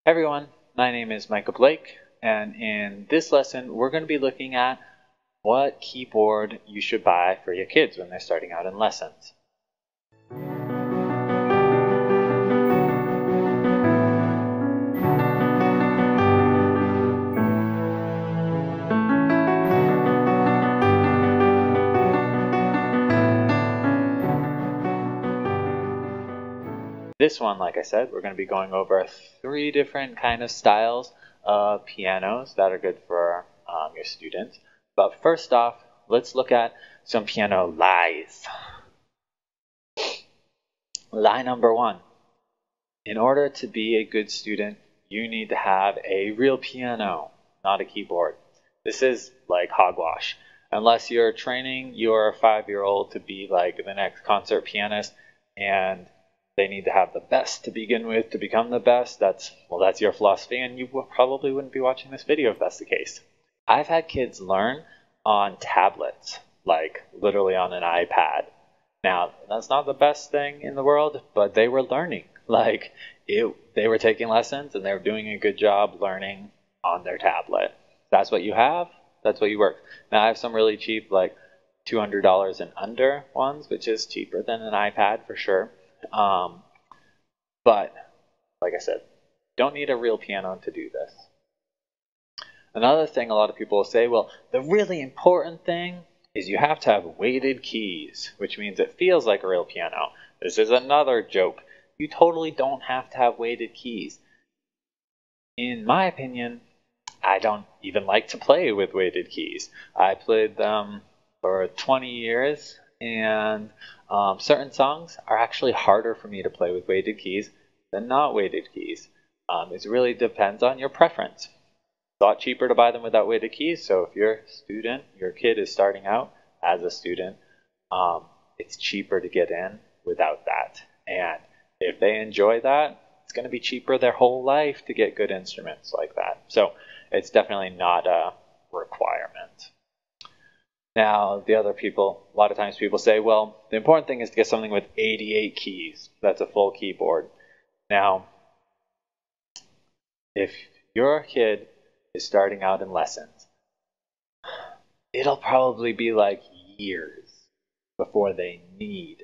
Everyone, my name is Micah Blake, and in this lesson we're going to be looking at what keyboard you should buy for your kids when they're starting out in lessons. This one, like I said, we're going to be going over 3 different kind of styles of pianos that are good for your students. But first off, let's look at some piano lies. Lie number 1. In order to be a good student, you need to have a real piano, not a keyboard. This is like hogwash. Unless you're training your 5-year-old to be like the next concert pianist and they need to have the best to begin with to become the best, that's your philosophy, and you probably wouldn't be watching this video if that's the case. I've had kids learn on tablets, like literally on an iPad. Now, that's not the best thing in the world, but they were learning. They were taking lessons and they were doing a good job learning on their tablet. That's what you have, that's what you work. Now, I have some really cheap, like $200 and under ones, which is cheaper than an iPad for sure. But like I said, don't need a real piano to do this. Another thing a lot of people will say, well, the really important thing is you have to have weighted keys, which means it feels like a real piano. This is another joke. You totally don't have to have weighted keys. In my opinion, I don't even like to play with weighted keys. I played them for 20 years, and certain songs are actually harder for me to play with weighted keys than not weighted keys. It really depends on your preference. It's a lot cheaper to buy them without weighted keys, so if your kid is starting out as a student, it's cheaper to get in without that. And if they enjoy that, it's going to be cheaper their whole life to get good instruments like that. So it's definitely not a requirement. Now, a lot of times people say, well, the important thing is to get something with 88 keys. That's a full keyboard. Now, if your kid is starting out in lessons, it'll probably be like years before they need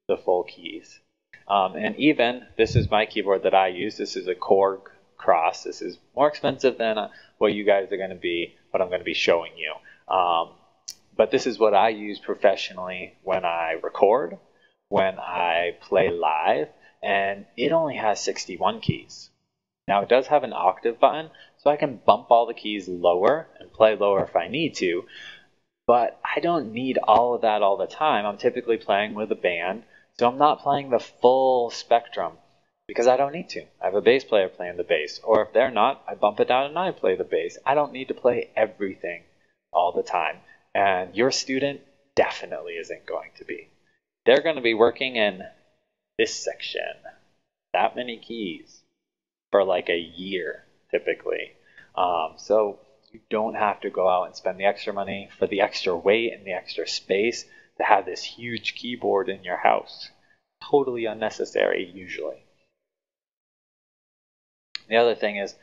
the full keys. And even, this is my keyboard that I use. This is a Korg KROSS. This is more expensive than what I'm going to be showing you. But this is what I use professionally when I record, when I play live, and it only has 61 keys. Now, it does have an octave button, so I can bump all the keys lower and play lower if I need to, but I don't need all of that all the time. I'm typically playing with a band, so I'm not playing the full spectrum because I don't need to. I have a bass player playing the bass, or if they're not, I bump it down and I play the bass. I don't need to play everything all the time. And your student definitely isn't going to be. They're going to be working in this section, that many keys, for like a year, typically. So you don't have to go out and spend the extra money for the extra weight and the extra space to have this huge keyboard in your house. Totally unnecessary, usually. The other thing is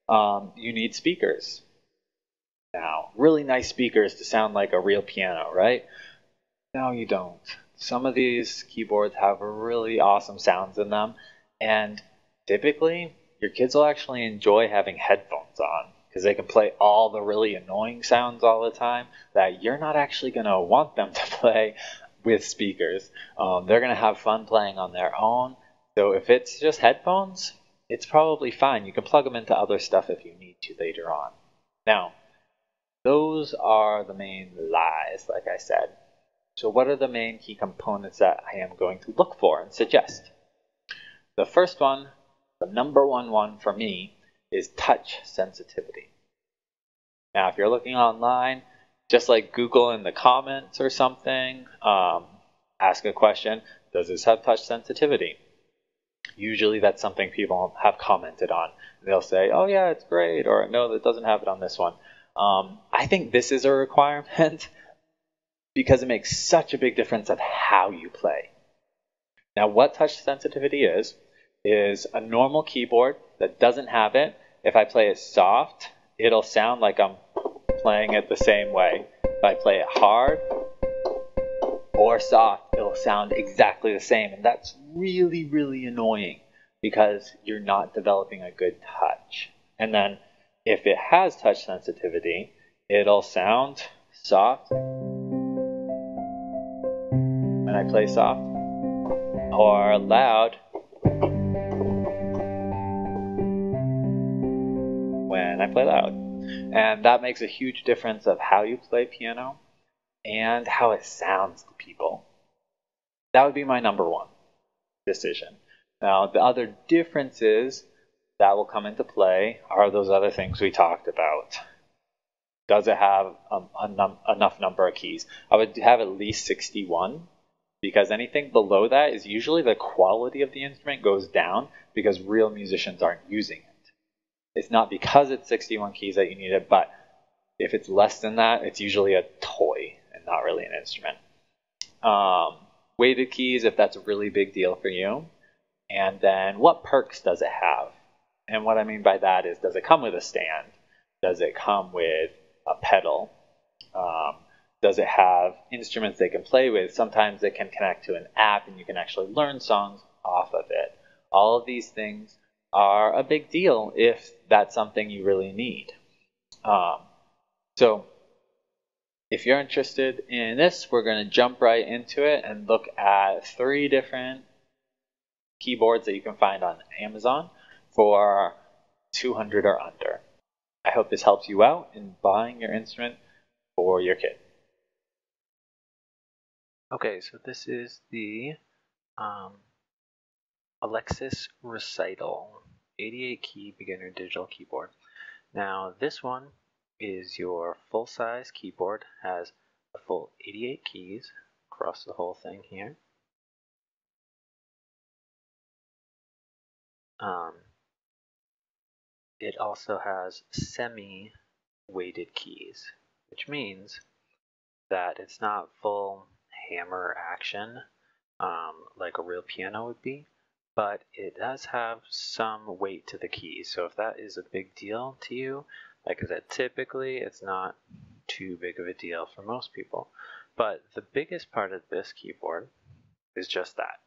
you need speakers. Now, really nice speakers to sound like a real piano, right? No, you don't. Some of these keyboards have really awesome sounds in them, and typically your kids will actually enjoy having headphones on because they can play all the really annoying sounds all the time that you're not actually going to want them to play with speakers. They're going to have fun playing on their own. So if it's just headphones, it's probably fine. You can plug them into other stuff if you need to later on. Now, those are the main lies, like I said. So what are the main key components that I am going to look for and suggest? The first one, the number one for me, is touch sensitivity. Now, if you're looking online, just like Google in the comments or something, ask a question, does this have touch sensitivity? Usually that's something people have commented on. They'll say, oh yeah, it's great, or no, that doesn't have it on this one. I think this is a requirement because it makes such a big difference of how you play. Now, what touch sensitivity is is a normal keyboard that doesn't have it. If I play it soft, it'll sound like I'm playing it the same way. If I play it hard or soft, it'll sound exactly the same. And that's really, really annoying because you're not developing a good touch. And then if it has touch sensitivity, it'll sound soft when I play soft or loud when I play loud. And that makes a huge difference of how you play piano and how it sounds to people. That would be my number one decision. Now, the other differences that will come into play are those other things we talked about. Does it have enough number of keys? I would have at least 61, because anything below that is usually the quality of the instrument goes down because real musicians aren't using it. It's not because it's 61 keys that you need it, but if it's less than that, it's usually a toy and not really an instrument. Weighted keys, if that's a really big deal for you. And then what perks does it have? And what I mean by that is, does it come with a stand? Does it come with a pedal? Does it have instruments they can play with? Sometimes it can connect to an app and you can actually learn songs off of it. All of these things are a big deal if that's something you really need. So if you're interested in this, we're going to jump right into it and look at 3 different keyboards that you can find on Amazon for $200 or under. I hope this helps you out in buying your instrument for your kid. Okay, so this is the Alesis Recital 88-key beginner digital keyboard. Now this one is your full-size keyboard, has a full 88 keys across the whole thing here. It also has semi-weighted keys, which means that it's not full hammer action like a real piano would be, but it does have some weight to the keys. So if that is a big deal to you, like I said, typically it's not too big of a deal for most people. But the biggest part of this keyboard is just that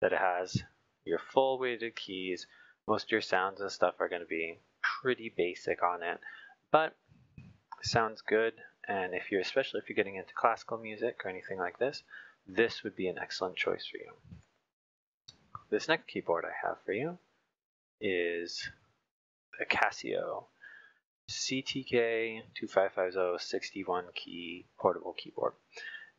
it has your full weighted keys. Most of your sounds and stuff are going to be pretty basic on it, but it sounds good. And if you're, especially if you're getting into classical music or anything like this, this would be an excellent choice for you. This next keyboard I have for you is a Casio CTK 2550 61 key portable keyboard.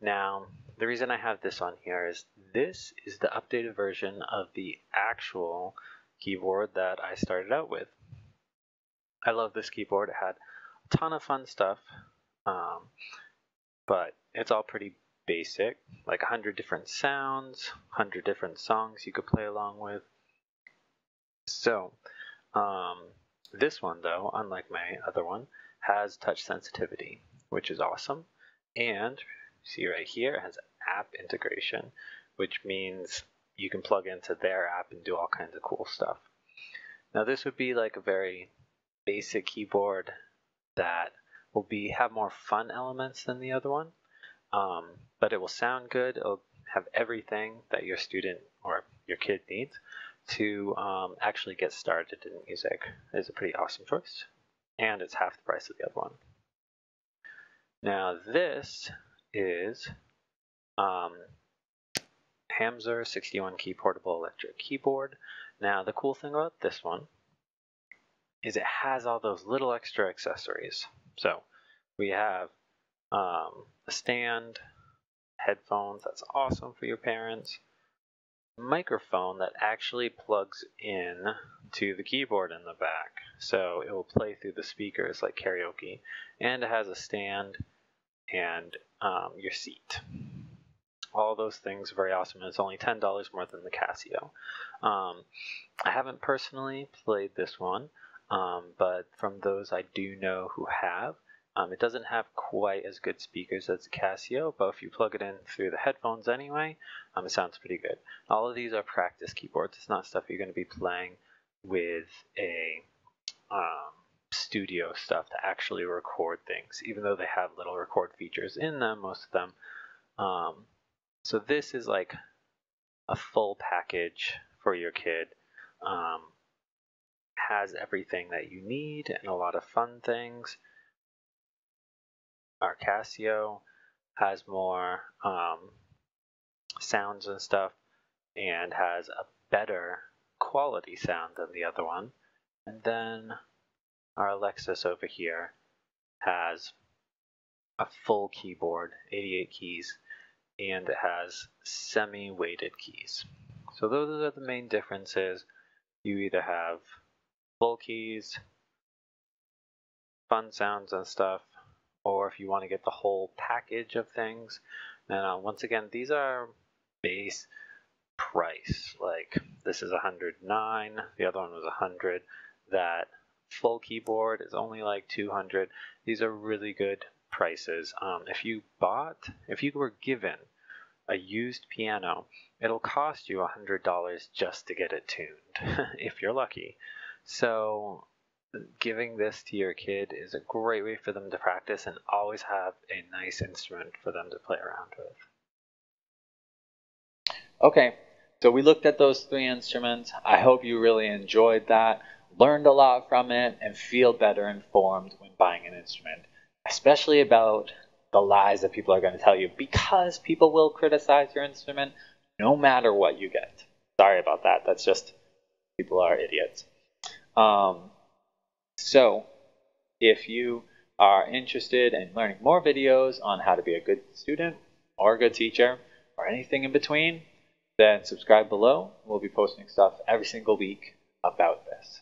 Now, the reason I have this on here is this is the updated version of the actual keyboard that I started out with. I love this keyboard. It had a ton of fun stuff, but it's all pretty basic, like 100 different sounds, 100 different songs you could play along with. So, this one though, unlike my other one, has touch sensitivity, which is awesome. And see right here, it has app integration, which means you can plug into their app and do all kinds of cool stuff. Now this would be like a very basic keyboard that will have more fun elements than the other one, but it will sound good. It'll have everything that your student or your kid needs to actually get started in music. It's a pretty awesome choice, and it's half the price of the other one. Now this is Hamzer 61 key portable electric keyboard. Now the cool thing about this one is it has all those little extra accessories. So we have a stand, headphones, that's awesome for your parents, microphone that actually plugs in to the keyboard in the back, so it will play through the speakers like karaoke, and it has a stand and your seat. All those things are very awesome, and it's only $10 more than the Casio. I haven't personally played this one, but from those I do know who have, It doesn't have quite as good speakers as the Casio, but if you plug it in through the headphones anyway, it sounds pretty good. All of these are practice keyboards. It's not stuff you're going to be playing with a studio stuff to actually record things, even though they have little record features in them, most of them. So this is like a full package for your kid. Has everything that you need and a lot of fun things. Our Casio has more sounds and stuff and has a better quality sound than the other one. And then our Alesis over here has a full keyboard, 88 keys, and it has semi-weighted keys. So those are the main differences. You either have full keys, fun sounds and stuff, or if you want to get the whole package of things. And once again, these are base price. Like this is $109, the other one was $100. That full keyboard is only like $200. These are really good prices. If you were given a used piano, it'll cost you $100 just to get it tuned, if you're lucky. So giving this to your kid is a great way for them to practice and always have a nice instrument for them to play around with. Okay, so we looked at those 3 instruments. I hope you really enjoyed that, learned a lot from it, and feel better informed when buying an instrument, especially about the lies that people are going to tell you, because people will criticize your instrument no matter what you get. Sorry about that. That's just, people are idiots. So if you are interested in learning more videos on how to be a good student or a good teacher or anything in between, then subscribe below. We'll be posting stuff every single week about this.